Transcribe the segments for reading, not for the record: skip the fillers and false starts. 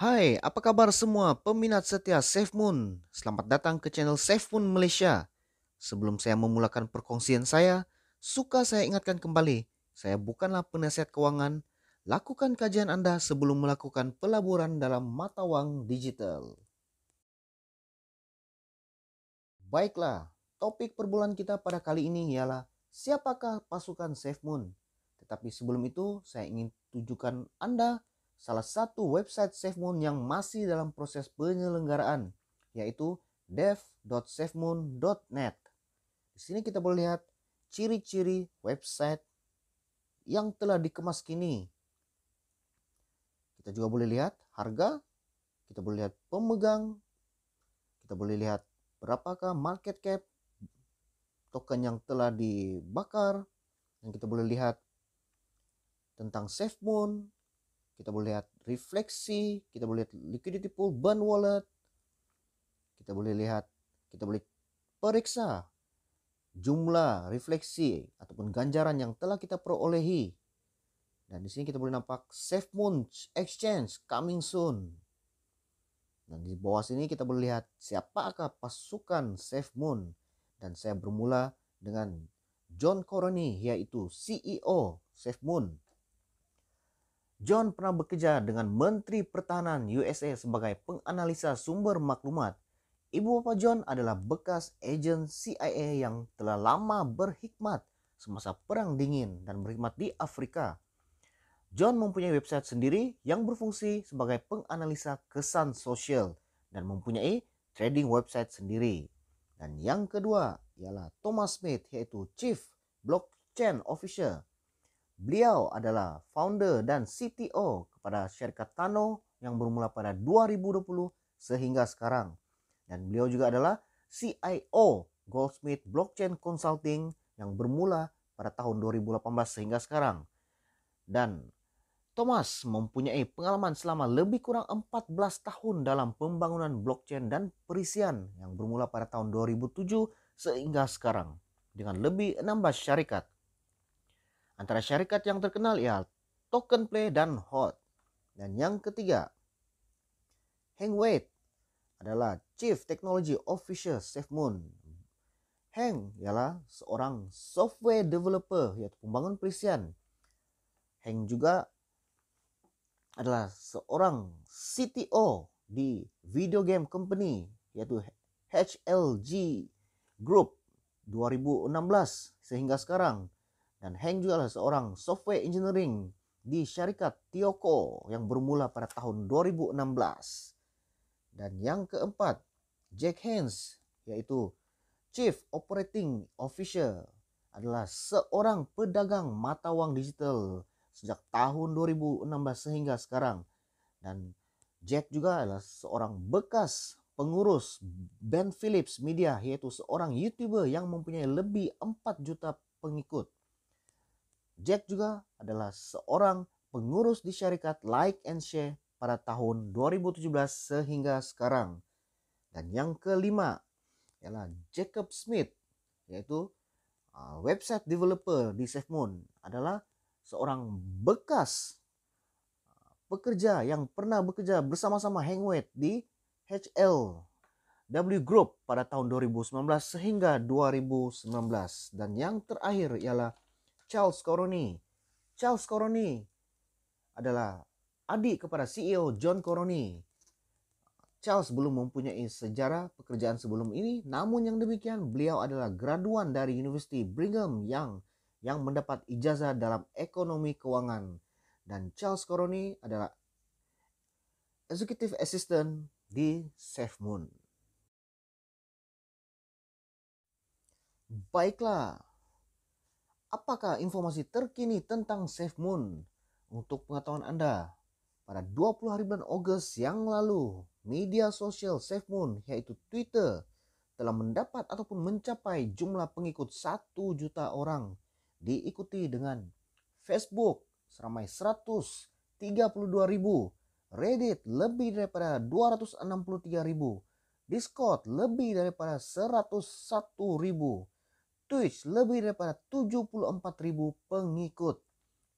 Hai, apa kabar semua peminat setia SafeMoon? Selamat datang ke channel SafeMoon Malaysia. Sebelum saya memulakan perkongsian saya, suka saya ingatkan kembali, saya bukanlah penasihat keuangan. Lakukan kajian Anda sebelum melakukan pelaburan dalam mata wang digital. Baiklah, topik perbulan kita pada kali ini ialah siapakah pasukan SafeMoon. Tetapi sebelum itu, saya ingin tunjukkan Anda salah satu website SafeMoon yang masih dalam proses penyelenggaraan, yaitu dev.safemoon.net. Di sini kita boleh lihat ciri-ciri website yang telah dikemas kini. Kita juga boleh lihat harga, kita boleh lihat pemegang, kita boleh lihat berapakah market cap token yang telah dibakar, dan kita boleh lihat tentang SafeMoon, kita boleh lihat refleksi, kita boleh lihat liquidity pool, burn wallet, kita boleh lihat, kita boleh periksa jumlah refleksi ataupun ganjaran yang telah kita perolehi. Dan di sini kita boleh nampak SafeMoon Exchange coming soon. Dan di bawah sini kita boleh lihat siapakah pasukan SafeMoon. Dan saya bermula dengan John Coroni, yaitu CEO SafeMoon. John pernah bekerja dengan Menteri Pertahanan USA sebagai penganalisa sumber maklumat. Ibu bapa John adalah bekas agen CIA yang telah lama berkhidmat semasa Perang Dingin dan berkhidmat di Afrika. John mempunyai website sendiri yang berfungsi sebagai penganalisa kesan sosial dan mempunyai trading website sendiri. Dan yang kedua ialah Thomas Smith, yaitu Chief Blockchain Officer. Beliau adalah founder dan CTO kepada syarikat Tano yang bermula pada 2020 sehingga sekarang. Dan beliau juga adalah CIO Goldsmith Blockchain Consulting yang bermula pada tahun 2018 sehingga sekarang. Dan Thomas mempunyai pengalaman selama lebih kurang 14 tahun dalam pembangunan blockchain dan perisian yang bermula pada tahun 2007 sehingga sekarang dengan lebih 16 syarikat. Antara syarikat yang terkenal ialah Token Play dan Hot. Dan yang ketiga, Heng Wei adalah Chief Technology Officer SafeMoon. Heng ialah seorang software developer, yaitu pembangun perisian. Heng juga adalah seorang CTO di video game company, yaitu HLG Group 2016 sehingga sekarang. Dan Heng juga adalah seorang software engineering di syarikat Tioko yang bermula pada tahun 2016. Dan yang keempat, Jack Haynes, yaitu Chief Operating Officer, adalah seorang pedagang mata wang digital sejak tahun 2016 sehingga sekarang. Dan Jack juga adalah seorang bekas pengurus Ben Phillips Media, yaitu seorang YouTuber yang mempunyai lebih 4 juta pengikut. Jack juga adalah seorang pengurus di syarikat Like and Share pada tahun 2017 sehingga sekarang. Dan yang kelima ialah Jacob Smith, yaitu website developer di SafeMoon, adalah seorang bekas pekerja yang pernah bekerja bersama-sama Heng Wei di HLW Group pada tahun 2019 sehingga 2019. Dan yang terakhir ialah Charles Coroni. Charles Coroni adalah adik kepada CEO John Coroni. Charles belum mempunyai sejarah pekerjaan sebelum ini, namun yang demikian beliau adalah graduan dari University Brigham Young yang mendapat ijazah dalam ekonomi keuangan. Dan Charles Coroni adalah Executive Assistant di SafeMoon. Baiklah, apakah informasi terkini tentang SafeMoon? Untuk pengetahuan Anda, pada 20 hari bulan Ogos yang lalu, media sosial SafeMoon, yaitu Twitter, telah mendapat ataupun mencapai jumlah pengikut 1 juta orang. Diikuti dengan Facebook seramai 132.000, Reddit lebih daripada 263.000, Discord lebih daripada 101.000, Twitch lebih daripada 74.000 pengikut.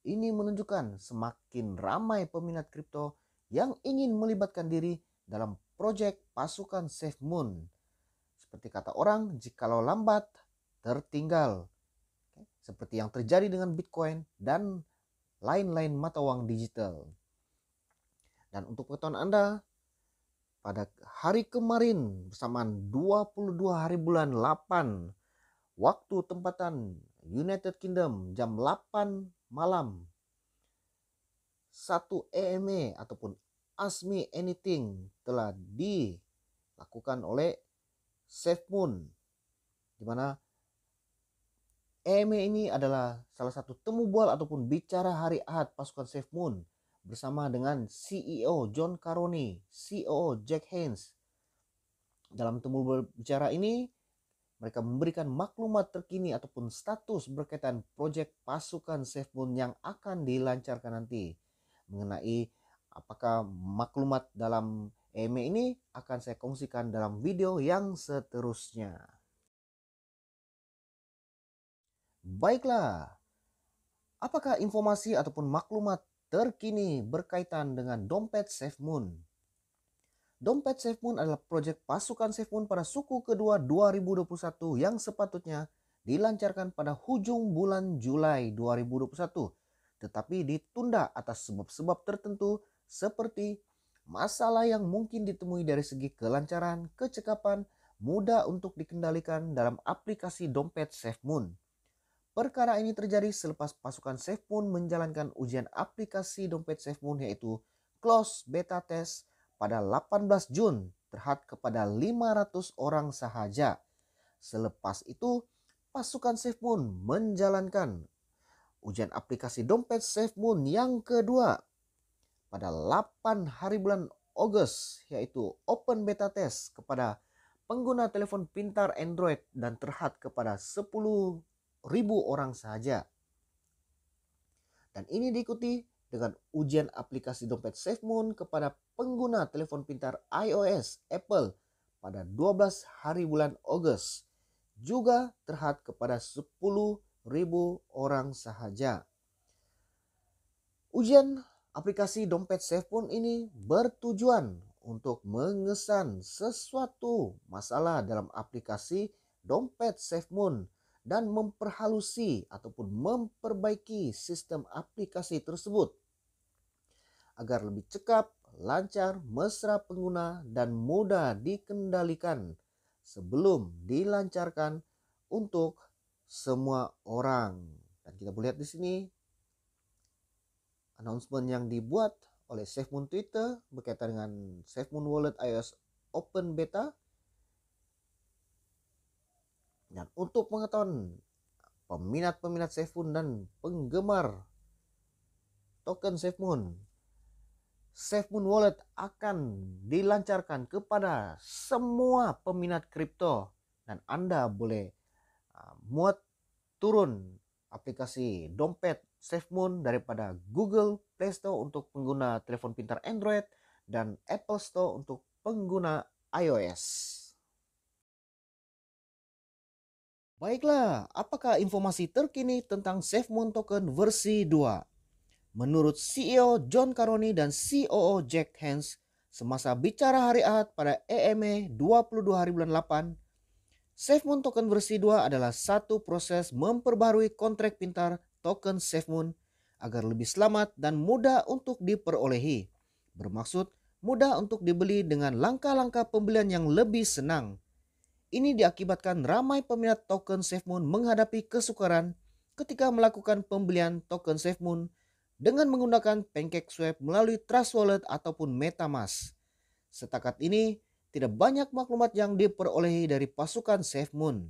Ini menunjukkan semakin ramai peminat kripto yang ingin melibatkan diri dalam proyek pasukan SafeMoon. Seperti kata orang, jikalau lambat, tertinggal. Seperti yang terjadi dengan Bitcoin dan lain-lain mata uang digital. Dan untuk pengetahuan Anda, pada hari kemarin bersamaan 22 hari bulan 8 waktu tempatan United Kingdom jam 8 malam 1 EME ataupun Ask Me Anything telah dilakukan oleh SafeMoon, di mana EME ini adalah salah satu temu bual ataupun bicara hari Ahad pasukan SafeMoon bersama dengan CEO John Caroni, COO Jack Haynes. Dalam temu bicara ini, mereka memberikan maklumat terkini ataupun status berkaitan proyek pasukan SafeMoon yang akan dilancarkan nanti. Mengenai apakah maklumat dalam EME ini akan saya kongsikan dalam video yang seterusnya. Baiklah, apakah informasi ataupun maklumat terkini berkaitan dengan dompet SafeMoon? Dompet SafeMoon adalah proyek pasukan SafeMoon pada suku kedua 2021 yang sepatutnya dilancarkan pada hujung bulan Julai 2021, tetapi ditunda atas sebab-sebab tertentu seperti masalah yang mungkin ditemui dari segi kelancaran, kecekapan, mudah untuk dikendalikan dalam aplikasi dompet SafeMoon. Perkara ini terjadi selepas pasukan SafeMoon menjalankan ujian aplikasi dompet SafeMoon yaitu closed beta test pada 18 Jun terhad kepada 500 orang sahaja. Selepas itu, pasukan SafeMoon menjalankan ujian aplikasi dompet SafeMoon yang kedua pada 8 hari bulan Agustus yaitu open beta test kepada pengguna telepon pintar Android dan terhad kepada 10.000 orang saja. Dan ini diikuti dengan ujian aplikasi dompet SafeMoon kepada pengguna telepon pintar iOS Apple pada 12 hari bulan Agustus, juga terhad kepada 10.000 orang sahaja. Ujian aplikasi dompet SafeMoon ini bertujuan untuk mengesan sesuatu masalah dalam aplikasi dompet SafeMoon dan memperhalusi ataupun memperbaiki sistem aplikasi tersebut agar lebih cekap, lancar, mesra pengguna, dan mudah dikendalikan sebelum dilancarkan untuk semua orang. Dan kita boleh lihat di sini announcement yang dibuat oleh SafeMoon Twitter berkaitan dengan SafeMoon Wallet iOS Open Beta. Dan untuk pengetahuan peminat-peminat SafeMoon dan penggemar token SafeMoon, SafeMoon Wallet akan dilancarkan kepada semua peminat kripto dan Anda boleh muat turun aplikasi dompet SafeMoon daripada Google Play Store untuk pengguna telepon pintar Android dan Apple Store untuk pengguna iOS. Baiklah, apakah informasi terkini tentang SafeMoon Token versi 2? Menurut CEO John Caroni dan COO Jack Haynes, semasa bicara hari Ahad pada EME 22 hari bulan 8, SafeMoon Token versi 2 adalah satu proses memperbarui kontrak pintar token SafeMoon agar lebih selamat dan mudah untuk diperolehi. Bermaksud mudah untuk dibeli dengan langkah-langkah pembelian yang lebih senang. Ini diakibatkan ramai peminat token SafeMoon menghadapi kesukaran ketika melakukan pembelian token SafeMoon dengan menggunakan PancakeSwap melalui Trust Wallet ataupun MetaMask. Setakat ini, tidak banyak maklumat yang diperolehi dari pasukan SafeMoon.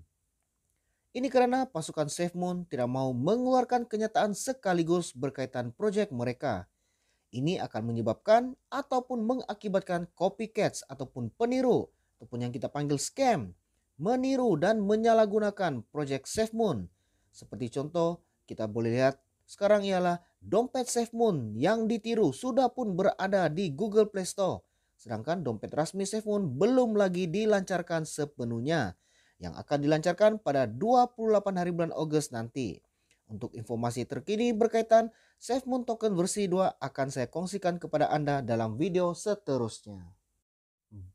Ini karena pasukan SafeMoon tidak mau mengeluarkan kenyataan sekaligus berkaitan proyek mereka. Ini akan menyebabkan ataupun mengakibatkan copycats ataupun peniru ataupun yang kita panggil scam, meniru dan menyalahgunakan proyek SafeMoon. Seperti contoh, kita boleh lihat sekarang ialah dompet SafeMoon yang ditiru sudah pun berada di Google Play Store. Sedangkan dompet resmi SafeMoon belum lagi dilancarkan sepenuhnya, yang akan dilancarkan pada 28 hari bulan Agustus nanti. Untuk informasi terkini berkaitan SafeMoon Token versi 2 akan saya kongsikan kepada Anda dalam video seterusnya.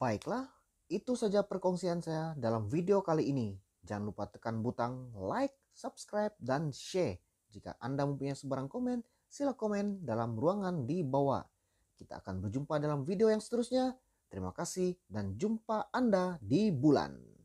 Baiklah, itu saja perkongsian saya dalam video kali ini. Jangan lupa tekan butang like, subscribe, dan share. Jika Anda mempunyai sebarang komen, sila komen dalam ruangan di bawah. Kita akan berjumpa dalam video yang seterusnya. Terima kasih dan jumpa Anda di bulan.